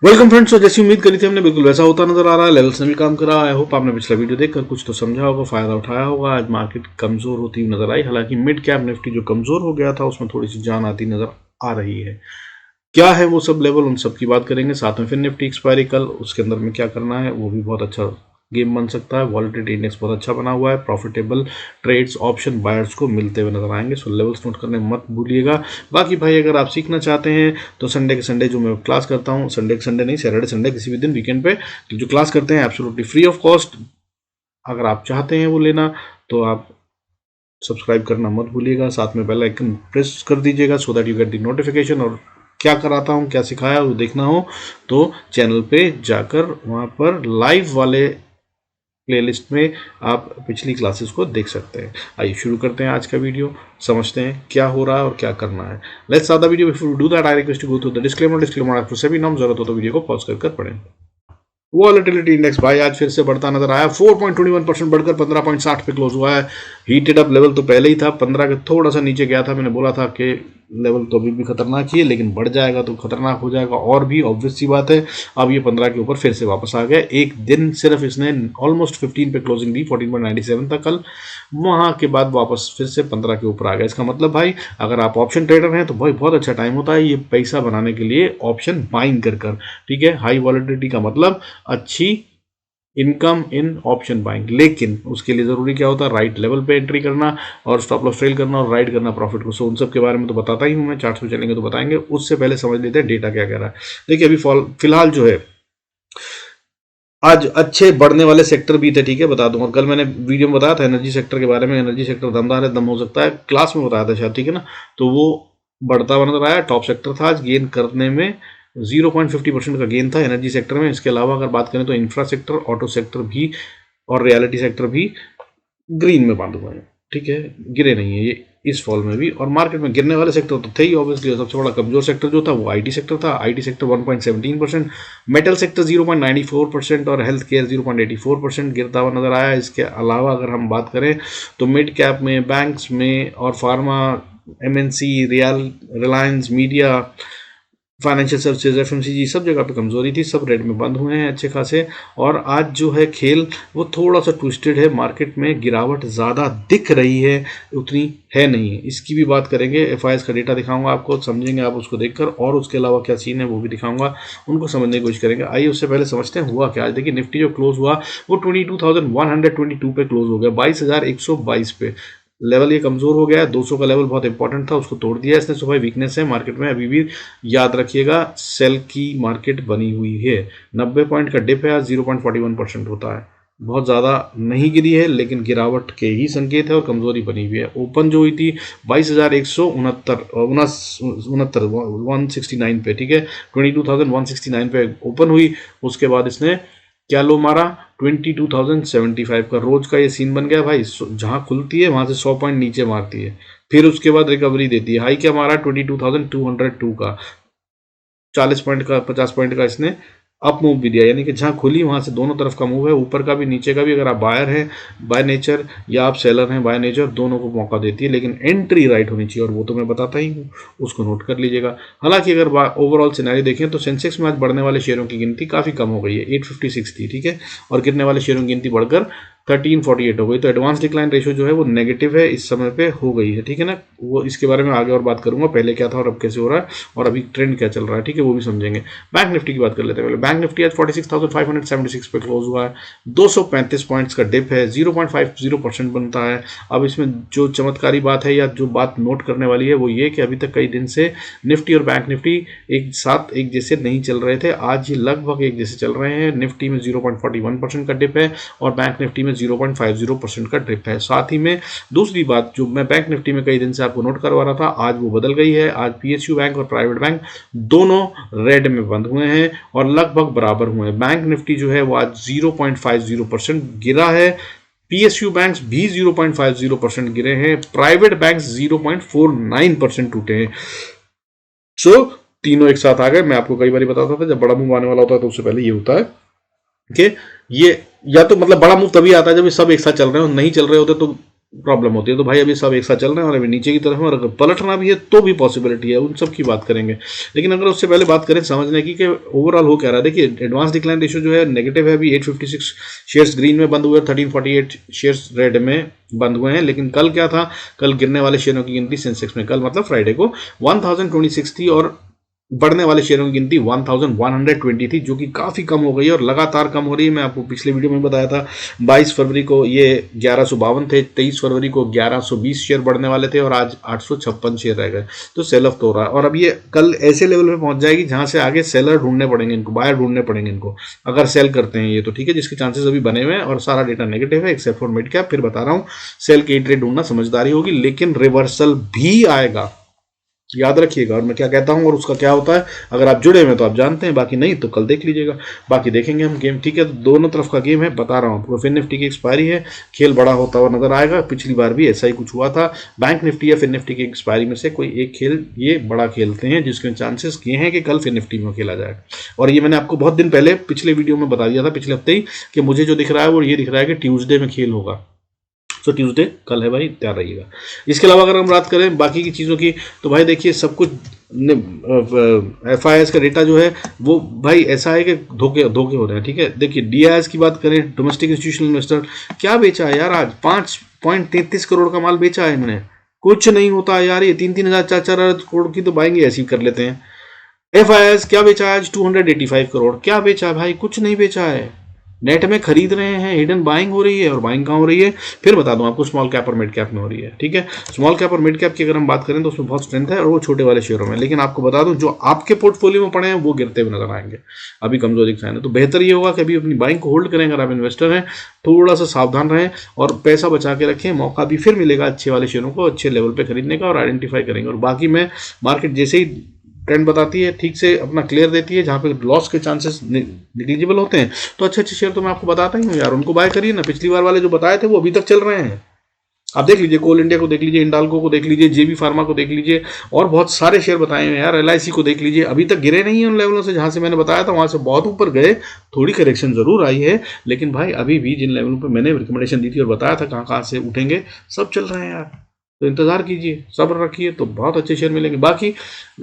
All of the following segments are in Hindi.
Welcome friends. तो जैसी उम्मीद करी थी हमने बिल्कुल वैसा होता नजर आ रहा है। लेवल्स ने भी काम करा। आई होप आपने पिछला वीडियो देखकर कुछ तो समझा होगा, फायदा उठाया होगा। आज मार्केट कमजोर होती हुई नजर आई, हालांकि मिड कैप निफ्टी जो कमजोर हो गया था उसमें थोड़ी सी जान आती नजर आ रही है। क्या है वो सब लेवल, उन सब की बात करेंगे। साथ में फिर निफ्टी एक्सपायरी कल, उसके अंदर में क्या करना है वो भी बहुत अच्छा गेम बन सकता है। वॉलेटिलिटी इंडेक्स बहुत अच्छा बना हुआ है। प्रॉफिटेबल ट्रेड्स ऑप्शन बायर्स को मिलते हुए नजर आएंगे। सो लेवल्स नोट करने मत भूलिएगा। बाकी भाई अगर आप सीखना चाहते हैं तो संडे के संडे जो मैं क्लास करता हूँ, संडे के संडे नहीं, सैटरडे संडे किसी भी दिन वीकेंड पे जो क्लास करते हैं एब्सोल्युटली फ्री ऑफ कॉस्ट। अगर आप चाहते हैं वो लेना तो आप सब्सक्राइब करना मत भूलिएगा। साथ में बेल आइकन प्रेस कर दीजिएगा so that you get the notification. और क्या कराता हूँ, क्या सिखाया वो देखना हो तो चैनल पे जाकर वहाँ पर लाइव वाले प्लेलिस्ट में आप पिछली क्लासेस को देख सकते हैं। आइए शुरू करते हैं आज का वीडियो, समझते हैं क्या हो रहा है और क्या करना है। Let's start the video. Before we do that I request to go through the disclaimer. आपको सभी नाम जरूरत हो तो वीडियो को पॉज कर पढ़ें। वॉलेटिलिटी इंडेक्स भाई आज फिर से बढ़ता नजर आया। 4.21% बढ़कर 15.60 पे क्लोज हुआ है। हीटेड अप लेवल तो पहले ही था, 15 के थोड़ा सा नीचे गया था। मैंने बोला था कि लेवल तो अभी भी खतरनाक ही है, लेकिन बढ़ जाएगा तो खतरनाक हो जाएगा और भी, ऑब्वियस सी बात है। अब ये 15 के ऊपर फिर से वापस आ गया। एक दिन सिर्फ इसने ऑलमोस्ट 15 पे क्लोजिंग दी, 14.97 था कल। वहां के बाद वापस फिर से 15 के ऊपर आ गया। इसका मतलब भाई अगर आप ऑप्शन ट्रेडर हैं तो भाई बहुत अच्छा टाइम होता है ये पैसा बनाने के लिए ऑप्शन बाइंग कर। ठीक है, हाई वॉलेटिलिटी का मतलब अच्छी इनकम इन ऑप्शन बाइंग। लेकिन उसके लिए जरूरी क्या होता है, राइट लेवल पे एंट्री करना और स्टॉप लॉस ट्रेल करना और राइड करना प्रॉफिट को। सो उन सब के बारे में तो बताता ही हूं मैं, चार्ट्स में चलेंगे तो बताएंगे। उससे पहले समझ लेते हैं डेटा क्या कह रहा है। देखिए अभी फिलहाल जो है आज अच्छे बढ़ने वाले सेक्टर भी थे, ठीक है बता दूं। और कल मैंने वीडियो में बताया था एनर्जी सेक्टर के बारे में, एनर्जी सेक्टर दमदार है, दम हो सकता है, क्लास में बताया था शायद, ठीक है ना। तो वो बढ़ता हुआ नजर आया। टॉप सेक्टर था आज गेन करने में, 0.50% का गेन था एनर्जी सेक्टर में। इसके अलावा अगर बात करें तो इंफ्रा सेक्टर, ऑटो सेक्टर भी और रियलिटी सेक्टर भी ग्रीन में बांध हुए हैं, ठीक है, गिरे नहीं है ये इस फॉल में भी। और मार्केट में गिरने वाले सेक्टर तो थे ही ऑब्वियसली। सबसे बड़ा कमजोर सेक्टर जो था वो आईटी सेक्टर था। आईटी सेक्टर 1.17%, मेटल सेक्टर 0.94% और हेल्थ केयर 0.84% गिरता हुआ नजर आया। इसके अलावा अगर हम बात करें तो मिड कैप में, बैंक्स में और pharma, MNC, Reliance, media, financial services, FMCG सब जगह पे कमजोरी थी। सब रेड में बंद हुए हैं अच्छे खासे। और आज जो है खेल वो थोड़ा सा ट्विस्टेड है। मार्केट में गिरावट ज़्यादा दिख रही है, उतनी है नहीं है। इसकी भी बात करेंगे। एफआईएस का डेटा दिखाऊंगा आपको, समझेंगे आप उसको देखकर। और उसके अलावा क्या सीन है वो भी दिखाऊंगा, उनको समझने की कोशिश करेंगे। आइए उससे पहले समझते हैं हुआ क्या आज। देखिए निफ्टी जो क्लोज हुआ वो 22,122 पे क्लोज हो गया, 22,122 पे। लेवल ये कमजोर हो गया है। 200 का लेवल बहुत इंपॉर्टेंट था, उसको तोड़ दिया इसने। सुबह वीकनेस है मार्केट में अभी भी, याद रखिएगा सेल की मार्केट बनी हुई है। 90 पॉइंट का डिप है आज, 0.41% होता है। बहुत ज़्यादा नहीं गिरी है लेकिन गिरावट के ही संकेत है और कमजोरी बनी हुई है। ओपन जो हुई थी 22,169 पे, ठीक है, 22,169 पे ओपन हुई। उसके बाद इसने क्या लो मारा, 22,075 का। रोज का ये सीन बन गया भाई, जहां खुलती है वहां से 100 पॉइंट नीचे मारती है, फिर उसके बाद रिकवरी देती है। हाई क्या मारा, 22,202 का, 40 पॉइंट का, 50 पॉइंट का इसने अप मूव भी दिया। यानी कि जहां खुली वहां से दोनों तरफ का मूव है, ऊपर का भी नीचे का भी। अगर आप बायर हैं बाय नेचर या आप सेलर हैं बाय नेचर, दोनों को मौका देती है। लेकिन एंट्री राइट होनी चाहिए और वो तो मैं बताता ही हूँ, उसको नोट कर लीजिएगा। हालांकि अगर ओवरऑल सिनेरियो देखें तो सेंसेक्स में आज बढ़ने वाले शेयरों की गिनती काफी कम हो गई है, 856 थी, ठीक है, और गिरने वाले शेयरों की गिनती बढ़कर 1348 हो गई। तो एडवांस डिक्लाइन रेशियो जो है वो नेगेटिव है इस समय पे हो गई है, ठीक है ना। वो इसके बारे में आगे और बात करूंगा, पहले क्या था और अब कैसे हो रहा है और अभी ट्रेंड क्या चल रहा है, ठीक है, वो भी समझेंगे। बैंक निफ्टी की बात कर लेते हैं पहले। बैंक निफ्टी आज 46,576 पे क्लोज हुआ है, 235 पॉइंट्स का डिप है, 0.50% बनता है। अब इसमें जो चमत्कारी बात है या जो बात नोट करने वाली है वो ये कि अभी तक कई दिन से निफ्टी और बैंक निफ्टी एक साथ एक जैसे नहीं चल रहे थे। आज ये लगभग एक जैसे चल रहे हैं। निफ्टी में 0.41% का डिप है और बैंक निफ्टी में 0.50% का डिप है। साथ ही में दूसरी बात जो मैं बैंक निफ्टी में कई दिन से आपको नोट करवा रहा था, आज वो बदल गई है। आज पीएसयू बैंक और प्राइवेट बैंक दोनों रेड में बंद हुए हैं और लगभग बराबर हुए हैं। बैंक निफ्टी जो है वो आज 0.50% गिरा है, पीएसयू बैंक्स भी 0.50% गिरे हैं, प्राइवेट बैंक्स 0.49% टूटे हैं। सो तीनों एक साथ आ गए। मैं आपको कई बार बताता था जब बड़ा मूव आने वाला होता है तो उससे पहले ये होता है कि ये या तो मतलब बड़ा मूव तभी आता है जब ये सब एक साथ चल रहे हो, नहीं चल रहे होते तो प्रॉब्लम होती है। तो भाई अभी सब एक साथ चल रहे हैं और अभी नीचे की तरफ है, और अगर पलटना भी है तो भी पॉसिबिलिटी है, उन सब की बात करेंगे। लेकिन अगर उससे पहले बात करें समझने की कि ओवरऑल हो क्या रहा है। देखिए एडवांस डिक्लाइन रेशियो जो है नेगेटिव है, अभी 856 शेयर्स ग्रीन में बंद हुए, 1348 शेयर्स रेड में बंद हुए हैं। लेकिन कल क्या था, कल गिरने वाले शेयरों की गिनती सेंसेक्स में कल मतलब फ्राइडे को 1026 थी, और बढ़ने वाले शेयरों की गिनती 1120 थी, जो कि काफ़ी कम हो गई है और लगातार कम हो रही है। मैं आपको पिछले वीडियो में बताया था 22 फरवरी को ये 1152 थे, 23 फरवरी को 1120 शेयर बढ़ने वाले थे और आज 856 शेयर रह गए। तो सेल ऑफ तो हो रहा है और अब ये कल ऐसे लेवल पे पहुंच जाएगी जहां से आगे सेलर ढूंढने पड़ेंगे इनको, बायर ढूंढने पड़ेंगे इनको, अगर सेल करते हैं ये तो ठीक है, जिसके चांसेस अभी बने हुए हैं और सारा डेटा नेगेटिव है एक्सेप्ट फॉर मिड कैप। फिर बता रहा हूँ सेल के ट्रेड ढूंढना समझदारी होगी, लेकिन रिवर्सल भी आएगा, याद रखिएगा। और मैं क्या कहता हूं और उसका क्या होता है, अगर आप जुड़े हुए तो आप जानते हैं, बाकी नहीं तो कल देख लीजिएगा। बाकी देखेंगे हम गेम, ठीक है, दोनों तरफ का गेम है, बता रहा हूँ आपको। फिन निफ्टी की एक्सपायरी है, खेल बड़ा होता हुआ नजर आएगा, पिछली बार भी ऐसा ही कुछ हुआ था। बैंक निफ्टी या फिन निफ्टी की एक्सपायरी में से कोई एक खेल ये बड़ा खेलते हैं, जिसके चांसेस ये हैं कि कल फिन निफ्टी में खेला जाए। और ये मैंने आपको बहुत दिन पहले पिछले वीडियो में बता दिया था, पिछले हफ्ते ही, कि मुझे जो दिख रहा है वो ये दिख रहा है कि ट्यूसडे में खेल होगा। तो ट्यूसडे कल है भाई, तैयार रहिएगा। इसके अलावा अगर हम बात करें बाकी की चीज़ों की, तो भाई देखिए सब कुछ FIS का डेटा जो है वो भाई ऐसा है कि धोखे धोखे हो रहे हैं, ठीक है। देखिए DIS की बात करें, डोमेस्टिक इंस्टीट्यूशनल इन्वेस्टर, क्या बेचा है यार, आज 5.33 करोड़ का माल बेचा है इन्होंने। कुछ नहीं होता यार, ये 3-3 हजार 4-4 करोड़ की तो बाइंग ऐसी कर लेते हैं। FIS क्या बेचा है आज, 285 करोड़, क्या बेचा भाई, कुछ नहीं बेचा है। नेट में खरीद रहे हैं, हिडन बाइंग हो रही है, और बाइंग कहाँ हो रही है फिर बता दूं आपको, स्मॉल कैप और मिड कैप में हो रही है, ठीक है। स्मॉल कैप और मिड कैप की अगर हम बात करें तो उसमें बहुत स्ट्रेंथ है और वो छोटे वाले शेयरों में। लेकिन आपको बता दूं जो आपके पोर्टफोलियो में पड़े हैं वो गिरते हुए नजर आएंगे, अभी कमजोरी के साइन है। तो बेहतर ये होगा कि अभी अपनी बाइंग को होल्ड करें, अगर आप इन्वेस्टर हैं थोड़ा सा सावधान रहें और पैसा बचा के रखें, मौका भी फिर मिलेगा अच्छे वाले शेयरों को अच्छे लेवल पे खरीदने का, और आइडेंटिफाई करेंगे। और बाकी में मार्केट जैसे ही ट्रेंड बताती है, ठीक से अपना क्लियर देती है, जहाँ पे लॉस के चांसेस निगलिजिबल होते हैं, तो अच्छे अच्छे शेयर तो मैं आपको बताता ही हूँ यार, उनको बाय करिए ना। पिछली बार वाले जो बताए थे वो अभी तक चल रहे हैं, आप देख लीजिए, कोल इंडिया को देख लीजिए, इंडाल्को को देख लीजिए, JB फार्मा को देख लीजिए, और बहुत सारे शेयर बताए हैं यार। LIC को देख लीजिए, अभी तक गिरे नहीं है उन लेवलों से जहां से मैंने बताया था, वहां से बहुत ऊपर गए, थोड़ी करेक्शन जरूर आई है, लेकिन भाई अभी भी जिन लेवलों पर मैंने रिकमेंडेशन दी थी और बताया था कहाँ कहाँ से उठेंगे, सब चल रहे हैं यार। तो इंतजार कीजिए, सब्र रखिए, तो बहुत अच्छे शेयर मिलेंगे। बाकी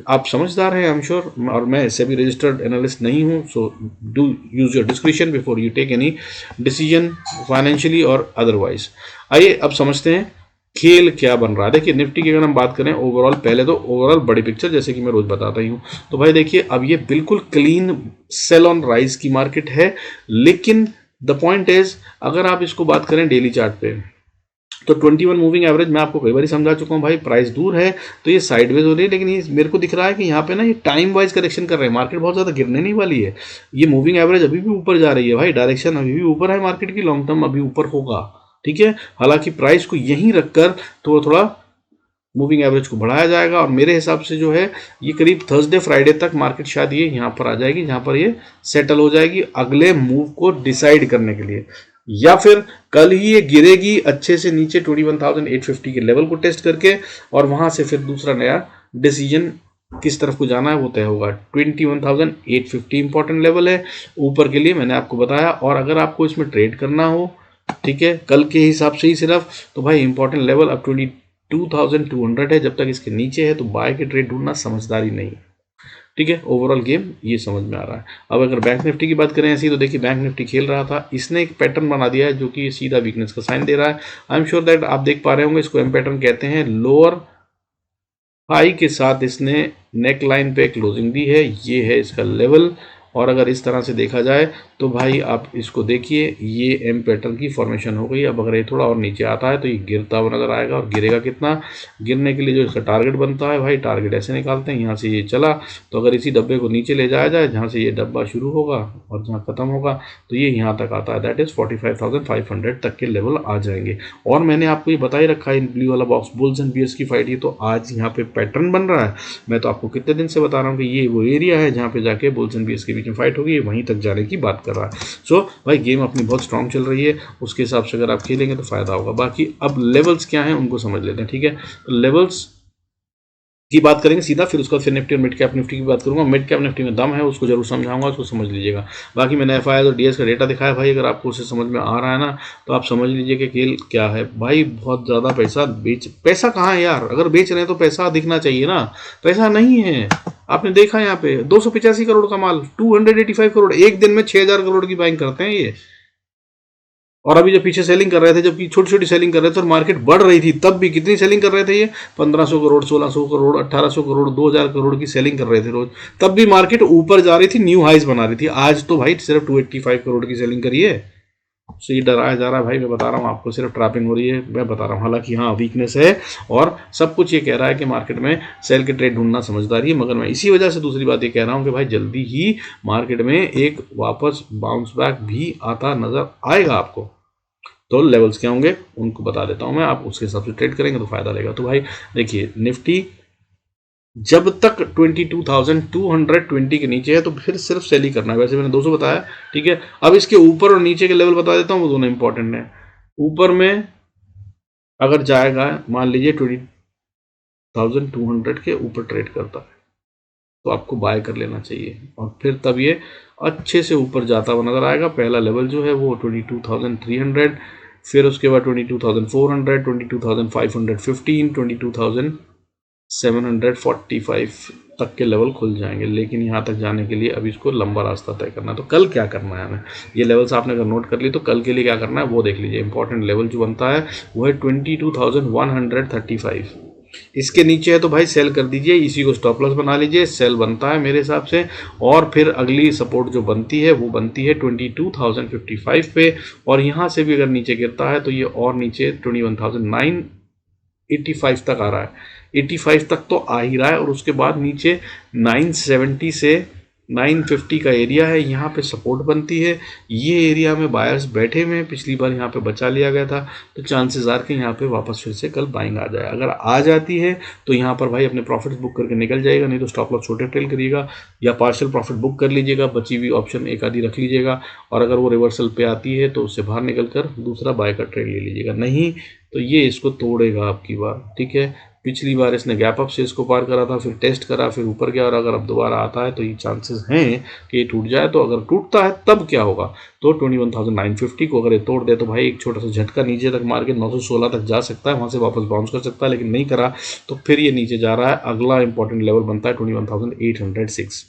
आप समझदार हैं आई एम श्योर, और मैं इससे भी रजिस्टर्ड एनालिस्ट नहीं हूं, so do use your description before you take any decision financially और अदरवाइज। आइए अब समझते हैं खेल क्या बन रहा है। देखिए निफ्टी की अगर हम बात करें ओवरऑल, पहले तो ओवरऑल बड़ी पिक्चर जैसे कि मैं रोज बताता ही हूँ, तो भाई देखिए अब ये बिल्कुल क्लीन सेल ऑन राइज की मार्केट है। लेकिन द पॉइंट इज, अगर आप इसको बात करें डेली चार्ट पे, तो 21 मूविंग एवरेज मैं आपको कई बार समझा चुका हूँ भाई, प्राइस दूर है तो ये साइडवेज हो रही है, लेकिन ये मेरे को दिख रहा है कि यहाँ पे ना ये टाइम वाइज करेक्शन कर रहे हैं, मार्केट बहुत ज़्यादा गिरने नहीं वाली है। ये मूविंग एवरेज अभी भी ऊपर जा रही है भाई, डायरेक्शन अभी भी ऊपर है मार्केट की, लॉन्ग टर्म अभी ऊपर होगा, ठीक है। हालांकि प्राइस को यहीं रखकर तो थोड़ा मूविंग एवरेज को बढ़ाया जाएगा, और मेरे हिसाब से जो है ये करीब थर्सडे फ्राइडे तक मार्केट शायद ये यहाँ पर आ जाएगी, जहाँ पर ये सेटल हो जाएगी अगले मूव को डिसाइड करने के लिए, या फिर कल ही ये गिरेगी अच्छे से नीचे 21,850 के लेवल को टेस्ट करके, और वहां से फिर दूसरा नया डिसीजन किस तरफ को जाना है वो तय होगा। 21,850 इंपॉर्टेंट लेवल है ऊपर के लिए, मैंने आपको बताया। और अगर आपको इसमें ट्रेड करना हो, ठीक है, कल के हिसाब से ही सिर्फ, तो भाई इंपॉर्टेंट लेवल अब 22,200 है, जब तक इसके नीचे है तो बाय के ट्रेड ढूंढना समझदारी नहीं, ठीक है। ओवरऑल गेम ये समझ में आ रहा है। अब अगर बैंक निफ्टी की बात करें ऐसी, तो देखिए बैंक निफ्टी खेल रहा था, इसने एक पैटर्न बना दिया है जो कि सीधा वीकनेस का साइन दे रहा है। आई एम श्योर दैट आप देख पा रहे होंगे, इसको एम पैटर्न कहते हैं। लोअर हाई के साथ इसने नेक लाइन पे क्लोजिंग दी है, ये है इसका लेवल। और अगर इस तरह से देखा जाए तो भाई आप इसको देखिए, ये एम पैटर्न की फॉर्मेशन हो गई। अब अगर ये थोड़ा और नीचे आता है तो ये गिरता हुआ नजर आएगा, और गिरेगा कितना, गिरने के लिए जो इसका टारगेट बनता है भाई, टारगेट ऐसे निकालते हैं, यहाँ से ये चला तो अगर इसी डब्बे को नीचे ले जाया जाए, जहाँ से ये डब्बा शुरू होगा और जहाँ खत्म होगा, तो ये यहाँ तक आता है, दैट इज 45,500 तक के लेवल आ जाएंगे। और मैंने आपको ये बता ही रखा है, इन ब्लू वाला बॉक्स बुल्स एंड बियर्स की फाइट, ये तो आज यहाँ पे पैटर्न बन रहा है। मैं तो आपको कितने दिन से बता रहा हूँ कि ये वो एरिया है जहाँ पे जाके बुल्स एंड बियर्स के बीच में फाइट होगी, वहीं तक जाने की बात कर रहा है। सो भाई गेम अपनी बहुत स्ट्रांग चल रही है, उसके हिसाब से अगर आप खेलेंगे तो फायदा होगा। बाकी अब लेवल्स क्या हैं उनको समझ लेते हैं, ठीक है। तो लेवल्स की बात करेंगे सीधा, फिर उसके बाद फिर निफ्टी और मिड कैप निफ्टी की बात करूंगा। मिड कैप निफ्टी में दम है, उसको जरूर समझाऊंगा, उसको समझ लीजिएगा। बाकी मैंने एफआईआई और डीएस का डेटा दिखाया भाई, अगर आपको उसे समझ में आ रहा है ना तो आप समझ लीजिए कि खेल क्या है भाई। बहुत ज़्यादा पैसा कहाँ है यार, अगर बेच रहे हैं तो पैसा दिखना चाहिए ना, पैसा नहीं है। आपने देखा यहाँ पे 285 करोड़ का माल, 285 करोड़ एक दिन में 6000 करोड़ की बाइंग करते हैं ये। और अभी जब पीछे सेलिंग कर रहे थे, जबकि छोटी छोटी सेलिंग कर रहे थे और मार्केट बढ़ रही थी, तब भी कितनी सेलिंग कर रहे थे ये, 1500 करोड़, 1600 करोड़, 1800 करोड़, 2000 करोड़ की सेलिंग कर रहे थे रोज। तब भी मार्केट ऊपर जा रही थी, न्यू हाइज बना रही थी। आज तो भाई सिर्फ 285 करोड़ की सेलिंग करी है। तो ये डराया जा रहा है भाई, मैं बता रहा हूँ आपको, सिर्फ ट्रैपिंग हो रही है, मैं बता रहा हूँ। हालांकि हाँ वीकनेस है और सब कुछ ये कह रहा है कि मार्केट में सेल के ट्रेड ढूंढना समझदारी है, मगर मैं इसी वजह से दूसरी बात ये कह रहा हूँ कि भाई जल्दी ही मार्केट में एक वापस बाउंस बैक भी आता नजर आएगा आपको। तो लेवल्स क्या होंगे उनको बता देता हूं मैं, आप उसके हिसाब से ट्रेड करेंगे तो फायदा रहेगा। तो भाई देखिए, निफ्टी जब तक 22,220 के नीचे है तो फिर सिर्फ सेल ही करना है। वैसे मैंने 200 बताया, ठीक है। अब इसके ऊपर और नीचे के लेवल बता देता हूँ, वो दोनों इंपॉर्टेंट है। ऊपर में अगर जाएगा, मान लीजिए 20,200 के ऊपर ट्रेड करता है तो आपको बाय कर लेना चाहिए, और फिर तब ये अच्छे से ऊपर जाता हुआ नजर आएगा। पहला लेवल जो है वो 22,300, फिर उसके बाद 22,400, 22,515, 22,745 तक के लेवल खुल जाएंगे। लेकिन यहाँ तक जाने के लिए अभी इसको लंबा रास्ता तय करना है। तो कल क्या करना है हमें, ये लेवल्स आपने अगर नोट कर ली तो कल के लिए क्या करना है वो देख लीजिए। इंपॉर्टेंट लेवल जो बनता है वो है 22,135। इसके नीचे है तो भाई सेल कर दीजिए, इसी को स्टॉप लॉस बना लीजिए, सेल बनता है मेरे हिसाब से। और फिर अगली सपोर्ट जो बनती है वो बनती है 22,055 पे, और यहाँ से भी अगर नीचे गिरता है तो ये और नीचे 21,985 तक आ रहा है, 85 तक तो आ ही रहा है। और उसके बाद नीचे 970 से 950 का एरिया है, यहाँ पे सपोर्ट बनती है। ये एरिया में बायर्स बैठे हुए हैं, पिछली बार यहाँ पे बचा लिया गया था, तो चांसेस आर के यहाँ पे वापस फिर से कल बाइंग आ जाए। अगर आ जाती है तो यहाँ पर भाई अपने प्रॉफिट्स बुक करके निकल जाएगा, नहीं तो स्टॉप लॉस छोटे ट्रेल करिएगा या पार्शियल प्रॉफिट बुक कर लीजिएगा, बची हुई ऑप्शन एक आधी रख लीजिएगा। और अगर वो रिवर्सल पे आती है तो उससे बाहर निकल कर दूसरा बाय का ट्रेड ले लीजिएगा, नहीं तो ये इसको तोड़ेगा आपकी बार, ठीक है। पिछली बार इसने गैप अप से इसको पार करा था, फिर टेस्ट करा, फिर ऊपर गया, और अगर अब दोबारा आता है तो ये चांसेस हैं कि ये टूट जाए। तो अगर टूटता है तब क्या होगा, तो 21,950 को अगर ये तोड़ दे तो भाई एक छोटा सा झटका नीचे तक मार के 916 तक जा सकता है, वहां से वापस बाउंस कर सकता है। लेकिन नहीं करा तो फिर ये नीचे जा रहा है। अगला इंपॉर्टेंट लेवल बनता है 21,806,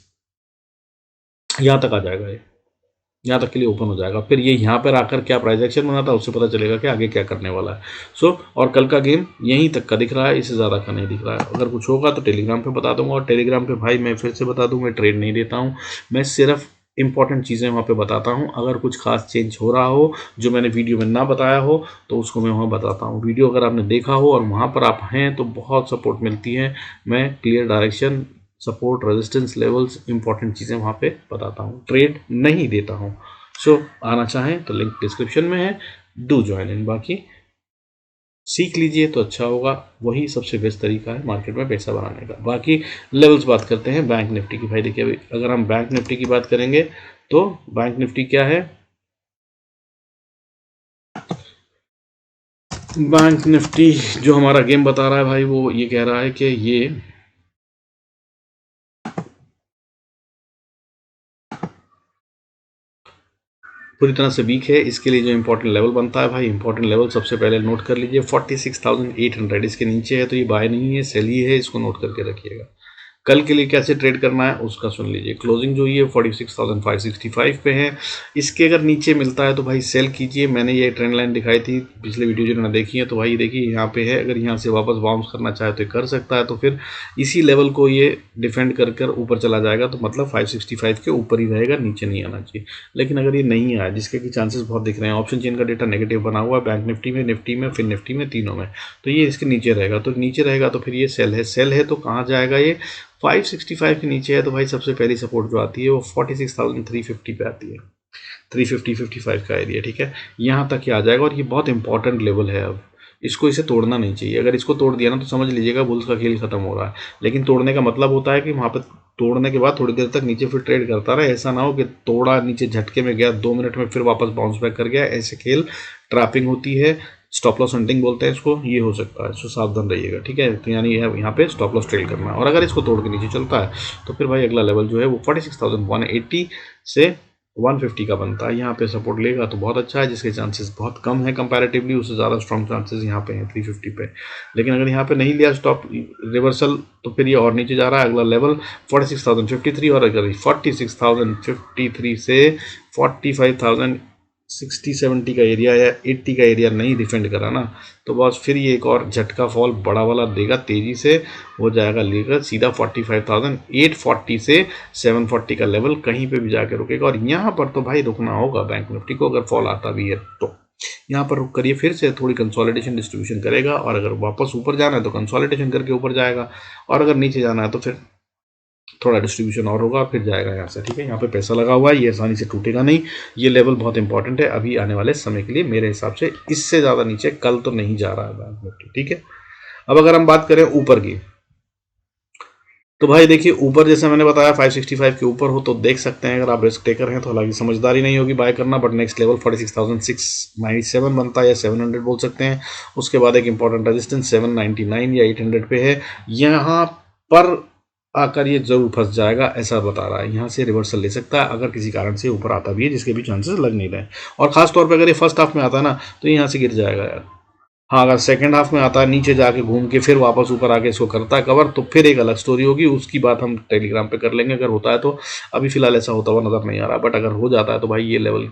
यहाँ तक आ जाएगा ये, यहाँ तक के लिए ओपन हो जाएगा। फिर ये यहाँ पर आकर क्या प्राइस एक्शन बना था उससे पता चलेगा कि आगे क्या करने वाला है। और कल का गेम यहीं तक का दिख रहा है, इससे ज़्यादा का नहीं दिख रहा है। अगर कुछ होगा तो टेलीग्राम पे बता दूंगा, और टेलीग्राम पे भाई मैं फिर से बता दूँ, मैं ट्रेड नहीं देता हूँ, मैं सिर्फ इंपॉर्टेंट चीज़ें वहाँ पे बताता हूँ। अगर कुछ खास चेंज हो रहा हो जो मैंने वीडियो में ना बताया हो तो उसको मैं वहाँ बताता हूँ। वीडियो अगर आपने देखा हो और वहाँ पर आप हैं तो बहुत सपोर्ट मिलती है। मैं clear direction, support, resistance levels, important चीज़ें वहाँ पे बताता हूँ, ट्रेड नहीं देता हूँ। आना चाहें तो लिंक डिस्क्रिप्शन में है, डू ज्वाइन इन। बाकी सीख लीजिए तो अच्छा होगा, वही सबसे बेस्ट तरीका है मार्केट में पैसा बनाने का। बाकी लेवल्स बात करते हैं बैंक निफ्टी की। भाई देखिए, अभी अगर हम बैंक निफ्टी की बात करेंगे तो बैंक निफ्टी क्या है, बैंक निफ्टी जो हमारा गेम बता रहा है भाई वो ये कह रहा है कि ये पूरी तरह से वीक है। इसके लिए जो इंपॉर्टेंट लेवल बनता है भाई, इंपॉर्टेंट लेवल सबसे पहले नोट कर लीजिए 46,800, इसके नीचे है तो ये बाय नहीं है, सेल ही है, इसको नोट करके रखिएगा। कल के लिए कैसे ट्रेड करना है उसका सुन लीजिए। क्लोजिंग जो ये 46,565 पे है, इसके अगर नीचे मिलता है तो भाई सेल कीजिए। मैंने ये ट्रेंड लाइन दिखाई थी पिछले वीडियो जिन्होंने देखी है तो भाई देखिए यहाँ पे है, अगर यहाँ से वापस बाउंस करना चाहे तो कर सकता है, तो फिर इसी लेवल को ये डिफेंड कर कर ऊपर चला जाएगा, तो मतलब 565 के ऊपर ही रहेगा, नीचे नहीं आना चाहिए। लेकिन अगर ये नहीं आया, जिसके कि चांसेस बहुत दिख रहे हैं, ऑप्शन चेन का डेटा नेगेटिव बना हुआ है बैंक निफ्टी में, फिर निफ्टी में, तीनों में, तो ये इसके नीचे रहेगा। तो नीचे रहेगा तो फिर ये सेल है तो कहाँ जाएगा, ये 565 के नीचे है तो भाई सबसे पहली सपोर्ट जो आती है वो 46,350 पे आती है, 350-55 का एरिया, ठीक है। यहाँ तक ही आ जाएगा और ये बहुत इंपॉर्टेंट लेवल है। अब इसको इसे तोड़ना नहीं चाहिए, अगर इसको तोड़ दिया ना तो समझ लीजिएगा बुल्स का खेल खत्म हो रहा है। लेकिन तोड़ने का मतलब होता है कि वहाँ पर तोड़ने के बाद थोड़ी देर तक नीचे फिर ट्रेड करता रहे, ऐसा ना हो कि तोड़ा नीचे झटके में गया, 2 मिनट में फिर वापस बाउंस बैक कर गया, ऐसे खेल ट्रैपिंग होती है। स्टॉप लॉस हंटिंग बोलते हैं इसको, ये हो सकता है, तो सावधान रहिएगा, ठीक है। तो यानी यहाँ पे स्टॉप लॉस ट्रेल करना है, और अगर इसको तोड़ के नीचे चलता है तो फिर भाई अगला लेवल जो है वो 46,180 से 150 का बनता है, यहाँ पे सपोर्ट लेगा तो बहुत अच्छा है, जिसके चांसेस बहुत कम है कंपैरेटिवली, उससे ज़्यादा स्ट्रॉन्ग चांसेस यहाँ पे हैं 350 पे। लेकिन अगर यहाँ पे नहीं लिया स्टॉप रिवर्सल तो फिर ये और नीचे जा रहा है, अगला लेवल 46,053, और अगर 46,053 से 45,060-70 का एरिया या 80 का एरिया नहीं डिफेंड करा ना, तो बस फिर ये एक और झटका फॉल बड़ा वाला देगा, तेजी से हो जाएगा लेकर सीधा 45,840 से 740 का लेवल कहीं पे भी जाके रुकेगा। और यहाँ पर तो भाई रुकना होगा बैंक निफ्टी को, अगर फॉल आता भी है तो यहाँ पर रुक करिए, फिर से थोड़ी कंसोलिडेशन डिस्ट्रीब्यूशन करेगा, और अगर वापस ऊपर जाना है तो कंसोलिडेशन करके ऊपर जाएगा, और अगर नीचे जाना है तो फिर थोड़ा डिस्ट्रीब्यूशन और होगा, फिर जाएगा यहाँ से, ठीक है। यहाँ पे पैसा लगा हुआ है, ये आसानी से टूटेगा नहीं, ये लेवल बहुत इंपॉर्टेंट है अभी आने वाले समय के लिए मेरे हिसाब से। इससे ज़्यादा नीचे कल तो नहीं जा रहा है बैंक निफ्टी, ठीक है। अब अगर हम बात करें ऊपर की, तो भाई देखिए ऊपर जैसे मैंने बताया 565 के ऊपर हो तो देख सकते हैं, अगर आप रिस्क टेकर हैं तो हालांकि समझदारी नहीं होगी बाय करना, बट नेक्स्ट लेवल 46,697 बनता है या 700 बोल सकते हैं। उसके बाद एक इंपॉर्टेंट रेजिस्टेंस 799 या 800 पे है, यहाँ पर आकर ये जरूर फंस जाएगा ऐसा बता रहा है। यहाँ से रिवर्सल ले सकता है अगर किसी कारण से ऊपर आता भी है, जिसके भी चांसेस लग नहीं रहे, और खास तौर पे अगर ये फर्स्ट हाफ में आता है ना तो यहाँ से गिर जाएगा यार। हाँ, अगर सेकंड हाफ में आता है नीचे जाके घूम के फिर वापस ऊपर आके इसको करता है कवर, तो फिर एक अलग स्टोरी होगी, उसकी बात हम टेलीग्राम पे कर लेंगे अगर होता है तो। अभी फिलहाल ऐसा होता हुआ नजर नहीं आ रहा, बट अगर हो जाता है तो भाई ये लेवल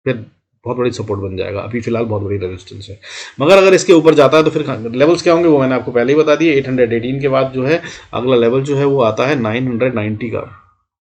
फिर बहुत बड़ी सपोर्ट बन जाएगा, अभी फिलहाल बहुत बड़ी रेजिस्टेंस है। मगर अगर इसके ऊपर जाता है तो फिर लेवल्स क्या होंगे वो मैंने आपको पहले ही बता दिए। 818 के बाद जो है अगला लेवल जो है वो आता है 990 का,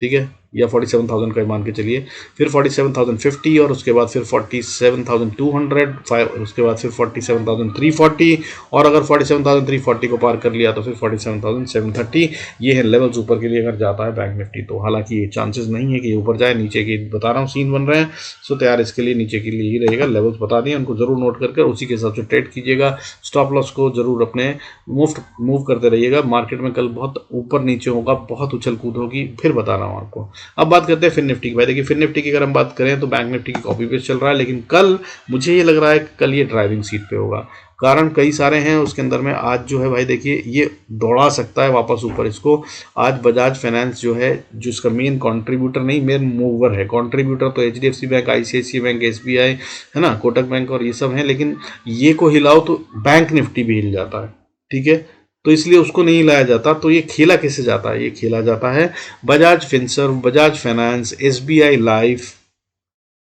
ठीक है, या 47,000 का मान के चलिए, फिर 47,050, और उसके बाद फिर 47,200, उसके बाद फिर 47,340, और अगर 47,340 को पार कर लिया तो फिर 47,730। ये है लेवल्स ऊपर के लिए अगर जाता है बैंक निफ्टी तो। हालांकि ये चांसेस नहीं है कि ऊपर जाए, नीचे की बता रहा हूँ सीन बन रहे हैं, सो तैयार इसके लिए नीचे के लिए ही रहेगा। लेवल्स बता दिए, उनको जरूर नोट करके उसी के हिसाब से ट्रेड कीजिएगा। स्टॉप लॉस को जरूर अपने मूव करते रहिएगा। मार्केट में कल बहुत ऊपर नीचे होगा, बहुत उछल कूद होगी, फिर बता रहा हूँ आपको। अब बात करते हैं फिन निफ्टी की। भाई देखिए फिन निफ्टी की अगर हम बात करें तो बैंक निफ्टी की कॉपी पेस्ट चल रहा है, लेकिन कल मुझे ये लग रहा है कल ये ड्राइविंग सीट पे होगा। कारण कई सारे हैं उसके अंदर में। आज जो है भाई देखिए ये दौड़ा सकता है वापस ऊपर इसको। आज बजाज फाइनेंस जो है, जो इसका मेन कॉन्ट्रीब्यूटर नहीं मेन मूवर है, कॉन्ट्रीब्यूटर तो HDFC bank, ICICI bank, SBI है ना, कोटक बैंक और ये सब हैं, लेकिन ये को हिलाओ तो बैंक निफ्टी भी हिल जाता है, ठीक है। तो इसलिए उसको नहीं लाया जाता। तो ये खेला किससे जाता है? ये खेला जाता है Bajaj Finserv, Bajaj finance, SBI life,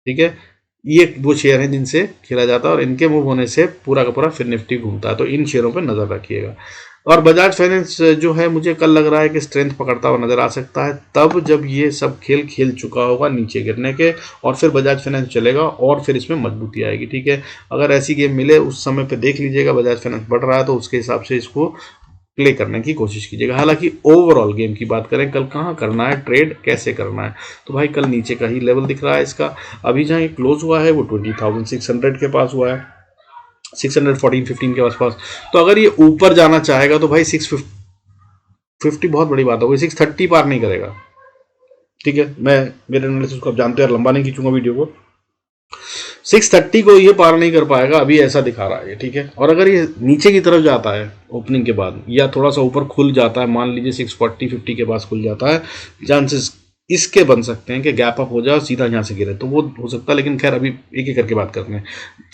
ठीक है। ये वो शेयर हैं जिनसे खेला जाता है, और इनके मूव होने से पूरा का पूरा फिर निफ्टी घूमता है। तो इन शेयरों पर नजर रखिएगा। और बजाज फाइनेंस जो है मुझे कल लग रहा है कि स्ट्रेंथ पकड़ता हुआ नजर आ सकता है, तब जब ये सब खेल खेल चुका होगा नीचे गिरने के, और फिर बजाज फाइनेंस चलेगा और फिर इसमें मजबूती आएगी, ठीक है। अगर ऐसी गेम मिले उस समय पे देख लीजिएगा, बजाज फाइनेंस बढ़ रहा है तो उसके हिसाब से इसको प्ले करने की कोशिश कीजिएगा। हालांकि ओवरऑल गेम की बात करें, कल कहाँ करना है ट्रेड, कैसे करना है, तो भाई कल नीचे का ही लेवल दिख रहा है इसका। अभी जहाँ ये क्लोज हुआ है वो 20,600 के पास हुआ है, 614-15 के आसपास। तो अगर ये ऊपर जाना चाहेगा तो भाई 650 बहुत बड़ी बात होगी, 630 पार नहीं करेगा, ठीक है। मैं मेरे एनालिसिस को आप जानते हैं, लंबा नहीं खींचूंगा वीडियो को। 630 को ये पार नहीं कर पाएगा, अभी ऐसा दिखा रहा है, ठीक है। और अगर ये नीचे की तरफ जाता है ओपनिंग के बाद, या थोड़ा सा ऊपर खुल जाता है, मान लीजिए 640-50 के पास खुल जाता है, चांसेस इसके बन सकते हैं कि गैप अप हो जाए और सीधा यहाँ से गिरे, तो वो हो सकता है। लेकिन खैर अभी एक एक करके बात करते हैं।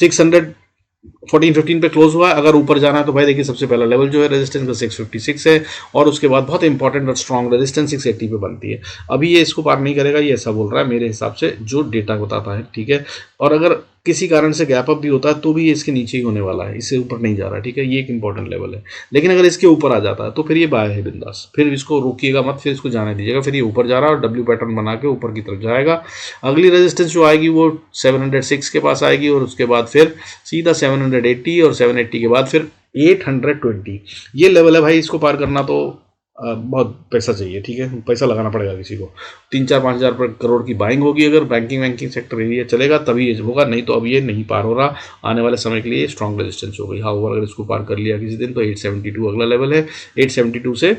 614-15 पे क्लोज हुआ है। अगर ऊपर जाना है तो भाई देखिए सबसे पहला लेवल जो है रेजिस्टेंस का 656 है, और उसके बाद बहुत इंपॉर्टेंट और स्ट्रॉन्ग रेजिस्टेंस 680 पे बनती है। अभी ये इसको पार नहीं करेगा, ये ऐसा बोल रहा है मेरे हिसाब से, जो डेटा बताता है, ठीक है। और अगर किसी कारण से गैप अप भी होता है तो भी ये इसके नीचे ही होने वाला है, इससे ऊपर नहीं जा रहा है, ठीक है। ये एक इंपॉर्टेंट लेवल है। लेकिन अगर इसके ऊपर आ जाता है तो फिर ये बाय है बिंदास, फिर इसको रोकिएगा मत, फिर इसको जाने दीजिएगा। फिर ये ऊपर जा रहा है और डब्ल्यू पैटर्न बना के ऊपर की तरफ जाएगा। अगली रेजिस्टेंस जो आएगी वो 706 के पास आएगी, और उसके बाद फिर सीधा 780, और 780 के बाद फिर 820। ये लेवल है भाई, इसको पार करना तो बहुत पैसा चाहिए, ठीक है। पैसा लगाना पड़ेगा किसी को, 3-4-5 हज़ार करोड़ की बाइंग होगी। अगर बैंकिंग सेक्टर एरिया चलेगा तभी ये होगा, नहीं तो अब ये नहीं पार हो रहा। आने वाले समय के लिए स्ट्रॉन्ग रेजिस्टेंस हो गई। हाँ, अगर इसको पार कर लिया किसी दिन तो 872 अगला लेवल है, 872 से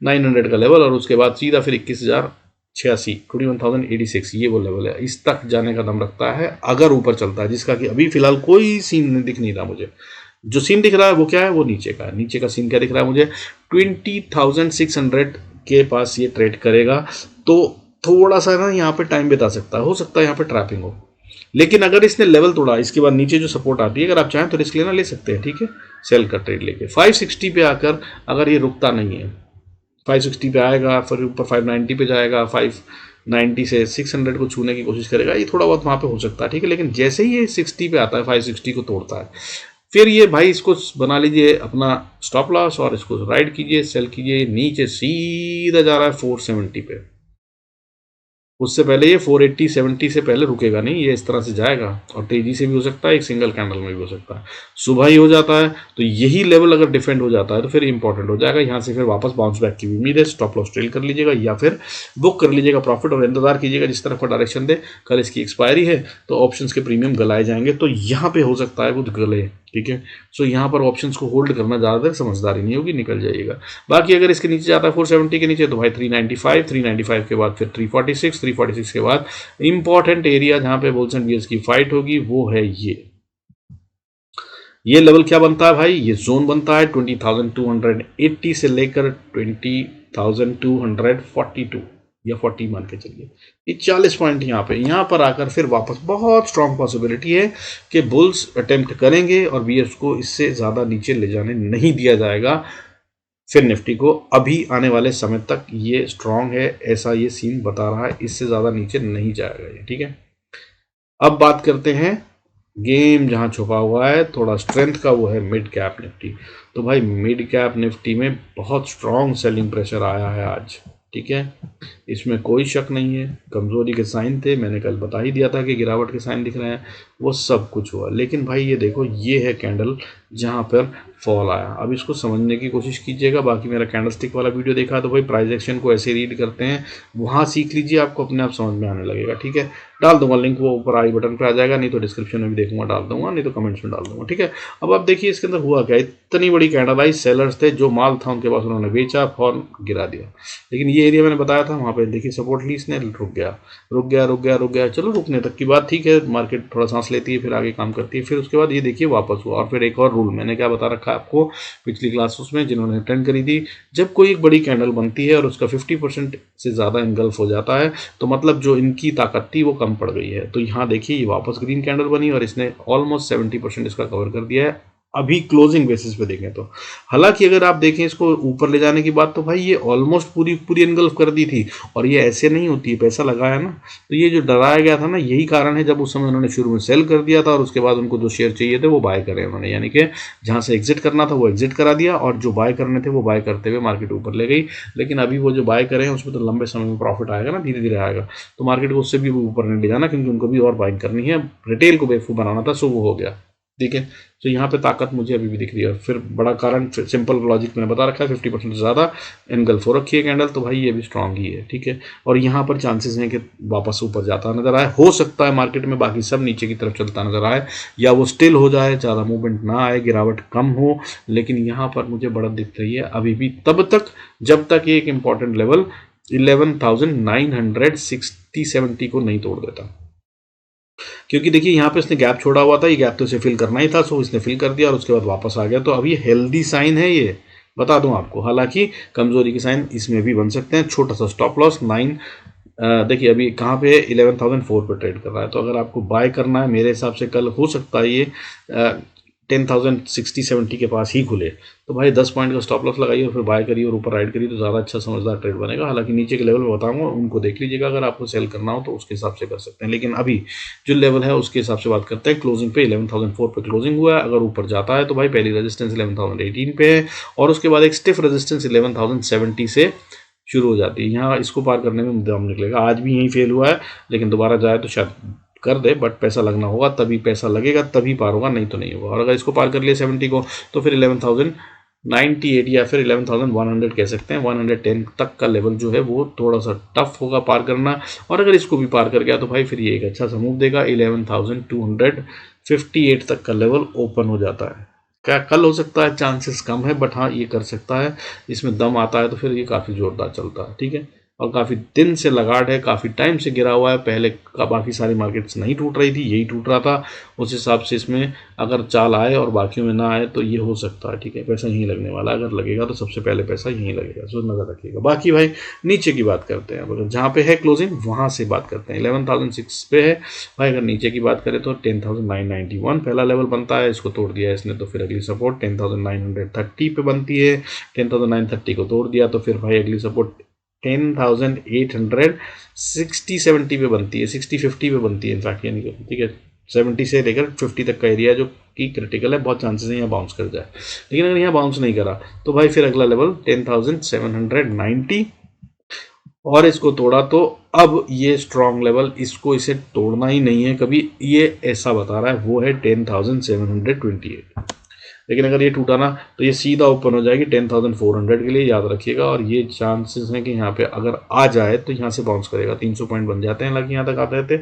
900 का लेवल, और उसके बाद सीधा फिर 21,000 86, 21,086 ये वो लेवल है, इस तक जाने का दम रखता है अगर ऊपर चलता है, जिसका कि अभी फिलहाल कोई सीन दिख नहीं रहा मुझे। जो सीन दिख रहा है वो क्या है, वो नीचे का है। नीचे का सीन क्या दिख रहा है मुझे, 20,600 के पास ये ट्रेड करेगा, तो थोड़ा सा ना यहाँ पे टाइम बिता सकता है, हो सकता है यहाँ पे ट्रैपिंग हो। लेकिन अगर इसने लेवल तोड़ा, इसके बाद नीचे जो सपोर्ट आती है, अगर आप चाहें तो रिस्क लेना ले सकते हैं, ठीक है, सेल का ट्रेड लेके 560 पे आकर अगर ये रुकता नहीं है, 560 पे आएगा, फिर ऊपर 590 पे जाएगा, 590 से 600 को छूने की कोशिश करेगा, ये थोड़ा बहुत वहाँ पे हो सकता है, ठीक है। लेकिन जैसे ही ये 60 पे आता है, 560 को तोड़ता है, फिर ये भाई इसको बना लीजिए अपना स्टॉप लॉस और इसको राइड कीजिए, सेल कीजिए, नीचे सीधा जा रहा है 470 पे। उससे पहले ये 480 70 से पहले रुकेगा नहीं, ये इस तरह से जाएगा और तेजी से भी हो सकता है, एक सिंगल कैंडल में भी हो सकता है। सुबह ही हो जाता है तो यही लेवल अगर डिफेंड हो जाता है तो फिर इंपॉर्टेंट हो जाएगा, यहाँ से फिर वापस बाउंस बैक की भी उम्मीद है। स्टॉप लॉस ट्रेल कर लीजिएगा या फिर बुक कर लीजिएगा प्रॉफिट और इंतजार कीजिएगा जिस तरफ का डायरेक्शन दे। कल इसकी एक्सपायरी है तो ऑप्शंस के प्रीमियम गलाए जाएंगे, तो यहाँ पे हो सकता है वो गले, ठीक है। सो यहाँ पर ऑप्शंस को होल्ड करना ज़्यादातर समझदारी नहीं होगी, निकल जाइएगा। बाकी अगर इसके नीचे जाता है 470 के नीचे तो भाई 395 के बाद फिर 346 के बाद इंपॉर्टेंट एरिया जहाँ पे बुल्स एंड बियर्स की फाइट होगी वो है ये लेवल क्या बनता है भाई, ये जोन बनता है 20,280 से लेकर 20,242 या 40 मान के चलिए, ये 40 पॉइंट यहाँ पर आकर फिर वापस बहुत स्ट्रांग पॉसिबिलिटी है कि बुल्स अटेम्प्ट करेंगे और बियर्स को इससे ज़्यादा नीचे ले जाने नहीं दिया जाएगा। फिर निफ्टी को अभी आने वाले समय तक ये स्ट्रांग है, ऐसा ये सीन बता रहा है, इससे ज़्यादा नीचे नहीं जाएगा ये, ठीक है। अब बात करते हैं गेम जहां छुपा हुआ है थोड़ा स्ट्रेंथ का, वो है मिड कैप निफ्टी। तो भाई मिड कैप निफ्टी में बहुत स्ट्रांग सेलिंग प्रेशर आया है आज, ठीक है, इसमें कोई शक नहीं है। कमजोरी के साइन थे, मैंने कल बता ही दिया था कि गिरावट के साइन दिख रहे हैं, वो सब कुछ हुआ। लेकिन भाई ये देखो, ये है कैंडल जहां पर फॉल आया। अब इसको समझने की कोशिश कीजिएगा। बाकी मेरा कैंडलस्टिक वाला वीडियो देखा तो भाई प्राइस एक्शन को ऐसे रीड करते हैं, वहां सीख लीजिए, आपको अपने आप समझ में आने लगेगा, ठीक है। डाल दूंगा लिंक, वो ऊपर आई बटन पर आ जाएगा, नहीं तो डिस्क्रिप्शन में भी देखूंगा डाल दूंगा, नहीं तो कमेंट्स में डाल दूंगा, ठीक है। अब आप देखिए इसके अंदर हुआ क्या, इतनी बड़ी कैंडल आई, सेलर्स थे, जो माल था उनके पास उन्होंने बेचा, फॉर्न गिरा दिया। लेकिन ये एरिया मैंने बताया था, वहां पे देखिए सपोर्ट ली इसने, रुक गया, चलो रुकने तक की बात ठीक है, मार्केट थोड़ा सांस लेती है फिर आगे काम करती है। फिर उसके बाद ये देखिए वापस हुआ। और फिर एक और रूल मैंने क्या बता रखा है आपको पिछली क्लासेस में जिन्होंने अटेंड करी थी, जब कोई एक बड़ी कैंडल बनती है और उसका 50% से ज़्यादा इनगल्फ हो जाता है तो मतलब जो इनकी ताकत थी वो कम पड़ गई है। तो यहाँ देखिए ये वापस ग्रीन कैंडल बनी और इसने ऑलमोस्ट 70% इसका कवर कर दिया है अभी क्लोजिंग बेसिस पे देखें तो। हालांकि अगर आप देखें इसको ऊपर ले जाने की बात, तो भाई ये ऑलमोस्ट पूरी इनगल्फ कर दी थी, और ये ऐसे नहीं होती है, पैसा लगाया ना, तो ये जो डराया गया था ना, यही कारण है जब उस समय उन्होंने शुरू में सेल कर दिया था और उसके बाद उनको जो शेयर चाहिए थे वो बाय करे उन्होंने, यानी कि जहां से एग्जिट करना था वो एग्जिट करा दिया और जो बाय करने थे वो बाय करते हुए मार्केट ऊपर ले गई। लेकिन अभी वो जो बाय करें उसमें तो लंबे समय में प्रॉफिट आएगा ना, धीरे धीरे आएगा, तो मार्केट को उससे भी ऊपर नहीं ले जाना, क्योंकि उनको भी और बाइंग करनी है, रिटेल को बेवकूफ़ बनाना था, सो वो हो गया, ठीक है। तो यहाँ पे ताकत मुझे अभी भी दिख रही है। फिर बड़ा कारण सिंपल लॉजिक मैंने बता रखा है, 50% से ज़्यादा एनगल्फ हो रखी है कैंडल, तो भाई ये भी स्ट्रांग ही है, ठीक है। और यहाँ पर चांसेस हैं कि वापस ऊपर जाता नजर आए, हो सकता है मार्केट में बाकी सब नीचे की तरफ चलता नजर आए, या वो स्टिल हो जाए, ज़्यादा मूवमेंट ना आए, गिरावट कम हो। लेकिन यहाँ पर मुझे बढ़त दिख रही है अभी भी, तब तक जब तक ये एक इंपॉर्टेंट लेवल 11,960-70 को नहीं तोड़ देता। क्योंकि देखिए यहाँ पे इसने गैप छोड़ा हुआ था, ये गैप तो इसे फिल करना ही था, सो इसने फिल कर दिया और उसके बाद वापस आ गया। तो अब ये हेल्दी साइन है, ये बता दूं आपको। हालांकि कमजोरी के साइन इसमें भी बन सकते हैं। छोटा सा स्टॉप लॉस 9, देखिए अभी कहाँ पे 11,004 पे ट्रेड कर रहा है, तो अगर आपको बाय करना है मेरे हिसाब से कल हो सकता है ये 10,060-70 के पास ही खुले, तो भाई 10 पॉइंट का स्टॉप लॉस लगाइए और फिर बाय करिए और ऊपर राइड करिए, तो ज़्यादा अच्छा समझदार ट्रेड बनेगा। हालांकि नीचे के लेवल में बताऊंगा, उनको देख लीजिएगा, अगर आपको सेल करना हो तो उसके हिसाब से कर सकते हैं। लेकिन अभी जो लेवल है उसके हिसाब से बात करते हैं। क्लोजिंग पे 11,004 पे क्लोजिंग हुआ है, अगर ऊपर जाता है तो भाई पहली रेजिस्टेंस 11,018 पे है और उसके बाद एक स्टिफ रेजिस्टेंस 11,070 से शुरू हो जाती है। यहाँ इसको पार करने में दम निकलेगा। आज भी यही फेल हुआ है, लेकिन दोबारा जाए तो शायद कर दे, बट पैसा लगना होगा, तभी पैसा लगेगा तभी पार होगा, नहीं तो नहीं होगा। और अगर इसको पार कर लिया 70 को, तो फिर 11,098 या फिर 11,100 कह सकते हैं, 110 तक का लेवल जो है वो थोड़ा सा टफ होगा पार करना। और अगर इसको भी पार कर गया तो भाई फिर ये एक अच्छा सा मूव देगा, 11,258 तक का लेवल ओपन हो जाता है। क्या कल हो सकता है, चांसेस कम है, बट हाँ ये कर सकता है, इसमें दम आता है तो फिर ये काफ़ी जोरदार चलता है, ठीक है। और काफ़ी दिन से लगाड़ है, काफ़ी टाइम से गिरा हुआ है। पहले का बाकी सारी मार्केट्स नहीं टूट रही थी, यही टूट रहा था। उस हिसाब से इसमें अगर चाल आए और बाकियों में ना आए तो ये हो सकता है, ठीक है। पैसा यहीं लगने वाला है, अगर लगेगा तो सबसे पहले पैसा यहीं लगेगा, सो नजर रखिएगा। बाकी भाई नीचे की बात करते हैं, अगर जहाँ पे है क्लोजिंग वहाँ से बात करते हैं। 11,006 पे है भाई। अगर नीचे की बात करें तो 10,991 पहला लेवल बनता है, इसको तोड़ दिया इसने तो फिर अगली सपोर्ट 10,930 पे बनती है। 10,930 को तोड़ दिया तो फिर भाई अगली सपोर्ट 10,860-70 पे बनती है, 60-50 पे बनती है इनफैक्ट, यानी कि ठीक है 70 से लेकर 50 तक का एरिया जो कि क्रिटिकल है, बहुत चांसेस है यहाँ बाउंस कर जाए। लेकिन अगर यहाँ बाउंस नहीं करा तो भाई फिर अगला लेवल 10,790 और इसको तोड़ा तो अब ये स्ट्रॉन्ग लेवल, इसको इसे तोड़ना ही नहीं है कभी, ये ऐसा बता रहा है, वो है 10,728। लेकिन अगर ये टूटा ना तो ये सीधा ओपन हो जाएगी 10,400 के लिए, याद रखिएगा। और ये चांसेस हैं कि यहाँ पे अगर आ जाए तो यहाँ से बाउंस करेगा, 300 पॉइंट बन जाते हैं, हालांकि यहाँ तक आते थे,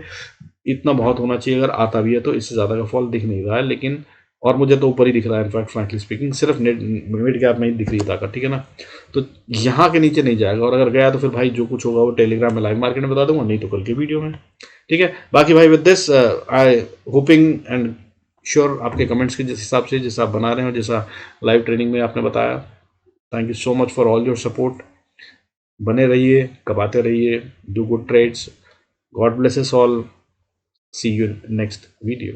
इतना बहुत होना चाहिए। अगर आता भी है तो इससे ज़्यादा का फॉल दिख नहीं रहा है, लेकिन और मुझे तो ऊपर ही दिख रहा है इनफैक्ट, फ्रैंकली स्पीकिंग सिर्फ मिड कैप में ही दिख रही है ताकत, ठीक है ना। तो यहाँ के नीचे नहीं जाएगा, और अगर गया तो फिर भाई जो कुछ होगा वो टेलीग्राम में लाइव मार्केट में बता दूंगा, नहीं तो कल के वीडियो में, ठीक है। बाकी भाई with this I hoping and sure आपके कमेंट्स के जिस हिसाब से जैसा आप बना रहे हो, जैसा लाइव ट्रेनिंग में आपने बताया, thank you so much for all your support. बने रहिए, कमाते रहिए, do good trades, God blesses all, see you next video.